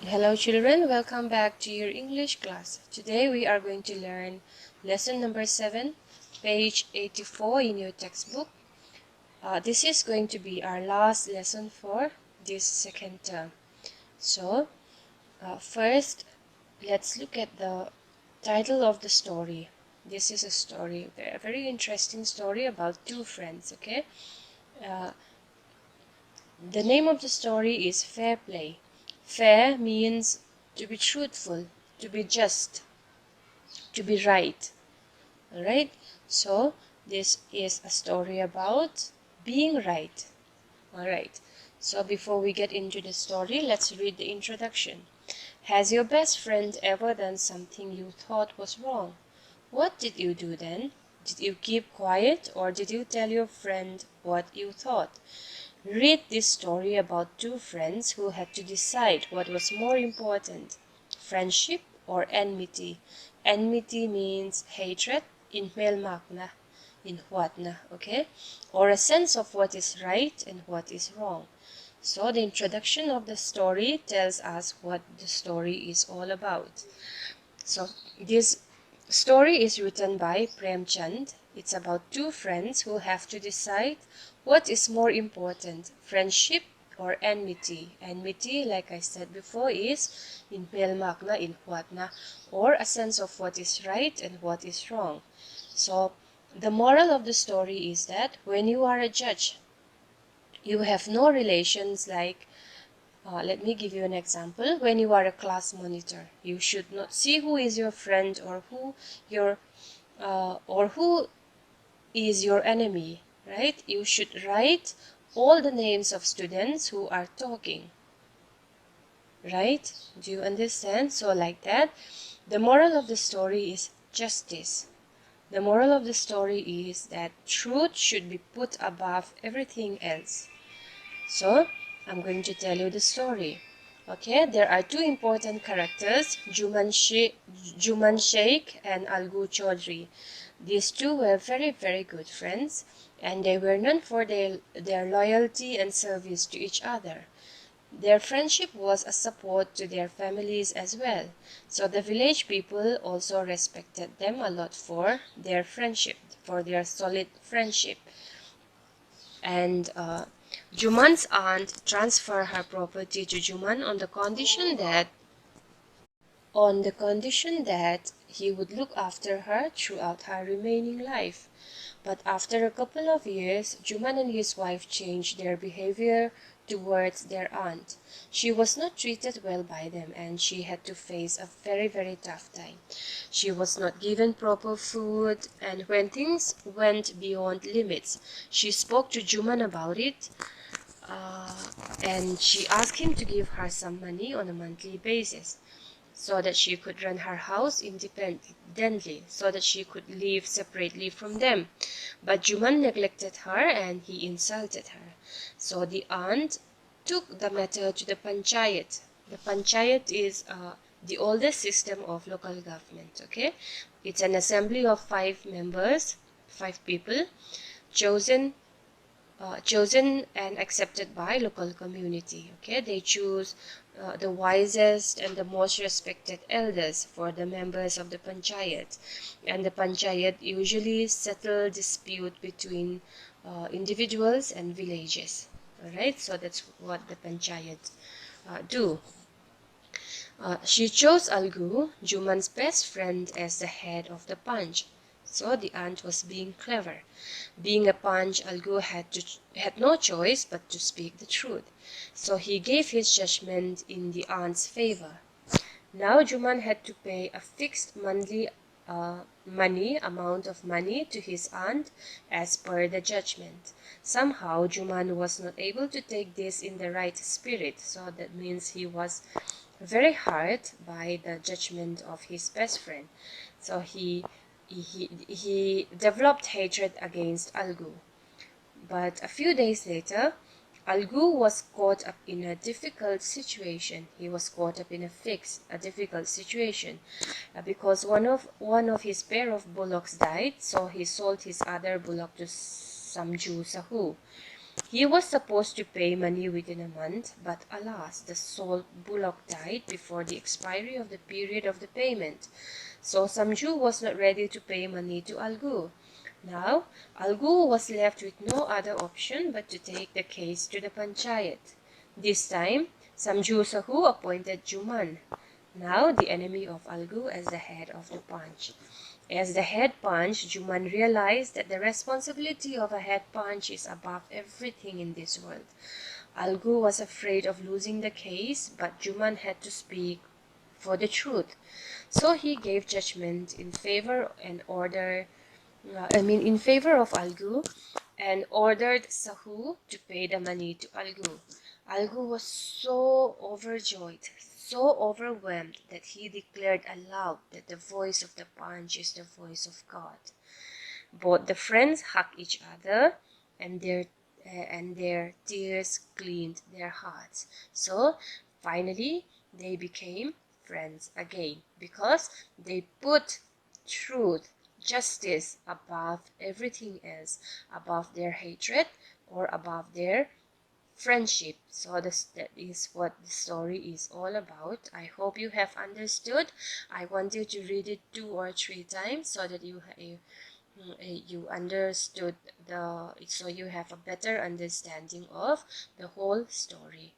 Hello children, welcome back to your English class. Today we are going to learn lesson number 7, page 84 in your textbook. This is going to be our last lesson for this second term. So, first let's look at the title of the story. This is a story, a very interesting story about two friends, okay? Uh, the name of the story is Fair Play. Fair means to be truthful, to be just, to be right. Alright, so this is a story about being right. Alright, so before we get into the story, let's read the introduction. Has your best friend ever done something you thought was wrong? What did you do then? Did you keep quiet or did you tell your friend what you thought? Read this story about two friends who had to decide what was more important, friendship or enmity. Enmity means hatred in melmakna, in huatna, okay? Or a sense of what is right and what is wrong. So the introduction of the story tells us what the story is all about. So this story is written by Prem Chand. It's about two friends who have to decide what is more important, friendship or enmity. Enmity, like I said before, is in Pelmakna, in Huatna, or a sense of what is right and what is wrong. So the moral of the story is that when you are a judge, you have no relations like let me give you an example. When you are a class monitor, you should not see who is your friend or who is your enemy, right? You should write all the names of students who are talking, right? Do you understand? So like that, the moral of the story is justice. The moral of the story is that truth should be put above everything else. So, I'm going to tell you the story. Okay, there are two important characters, Juman Sheikh and Algu Chaudhry. These two were very good friends, and they were known for their loyalty and service to each other. Their friendship was a support to their families as well. So the village people also respected them a lot for their friendship, for their solid friendship. And Juman's aunt transferred her property to Juman on the condition that he would look after her throughout her remaining life. But after a couple of years, Juman and his wife changed their behavior towards their aunt. She was not treated well by them and she had to face a very tough time. She was not given proper food, and when things went beyond limits, she spoke to Juman about it uh, and she asked him to give her some money on a monthly basis so that she could run her house independently, so that she could live separately from them. But Juman neglected her and he insulted her. So the aunt took the matter to the panchayat. The panchayat is the oldest system of local government, okay? It's an assembly of 5 members, 5 people, chosen chosen and accepted by local community. Okay, they choose the wisest and the most respected elders for the members of the panchayat, and the panchayat usually settle dispute between individuals and villages. All right, so that's what the panchayat do. She chose Algu, Juman's best friend, as the head of the Panch. So the aunt was being clever. Being a Panch, Algu had no choice but to speak the truth. So he gave his judgment in the aunt's favor. Now Juman had to pay a fixed monthly amount of money to his aunt as per the judgment. Somehow Juman was not able to take this in the right spirit, so that means he was very hurt by the judgment of his best friend. So he developed hatred against Algu. But a few days later, Algu was caught up in a difficult situation. He was caught up in a difficult situation because one of his pair of bullocks died, so he sold his other bullock to some Jew Sahu. He was supposed to pay money within a month, but alas, the salt bullock died before the expiry of the period of the payment. So Samju was not ready to pay money to Algu. Now, Algu was left with no other option but to take the case to the panchayat. This time, Samju Sahu appointed Juman, now the enemy of Algu, as the head of the panch. As the head panch, Juman realized that the responsibility of a head panch is above everything in this world. Algu was afraid of losing the case, but Juman had to speak for the truth. So he gave judgment in favor in favor of Algu, and ordered Sahu to pay the money to Algu. Algu was so overjoyed, so overwhelmed, that he declared aloud that the voice of the punch is the voice of God. Both the friends hugged each other, and their tears cleaned their hearts. So finally, they became friends again because they put truth, justice above everything else, above their hatred or above their friendship. So that is what the story is all about. I hope you have understood. I want you to read it 2 or 3 times so that you understood so you have a better understanding of the whole story.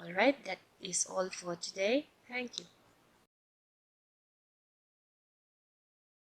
All right, that is all for today. Thank you.